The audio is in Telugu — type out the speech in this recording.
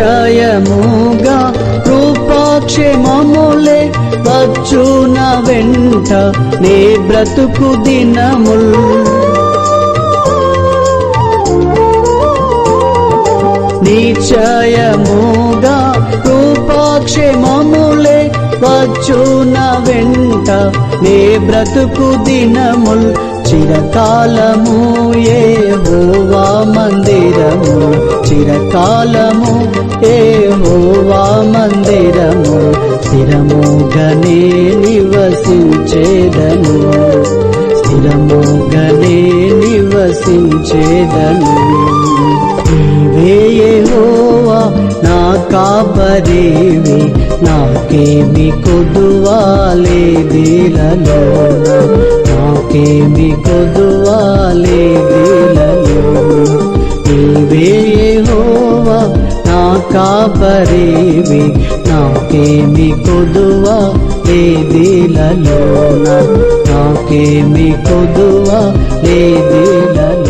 నిశ్చయముగా కృపాక్షేమములే వచ్చున వెంట నీ బ్రతుకు దినముల్. నిశ్చయముగా కృపాక్షేమములే వచ్చున వెంట నీ బ్రతుకు దినముల్. చిరకాలము యెహోవా మందిరము, చిరకాలము యెహోవా మందిరము, స్థిరముగానే నివసించేదను, స్థిరముగానే నివసించేదను. నీవే యెహోవా నా కాపరివి, నాకేమి కొదువా లేదిలలోన, నాకేమి కొదువా లేదిలలోన. నీవే యెహోవా నా కాపరివి, నాకేమి కొదువా లేదిలలోన, నాకేమి కొదువా లేదిలలోన.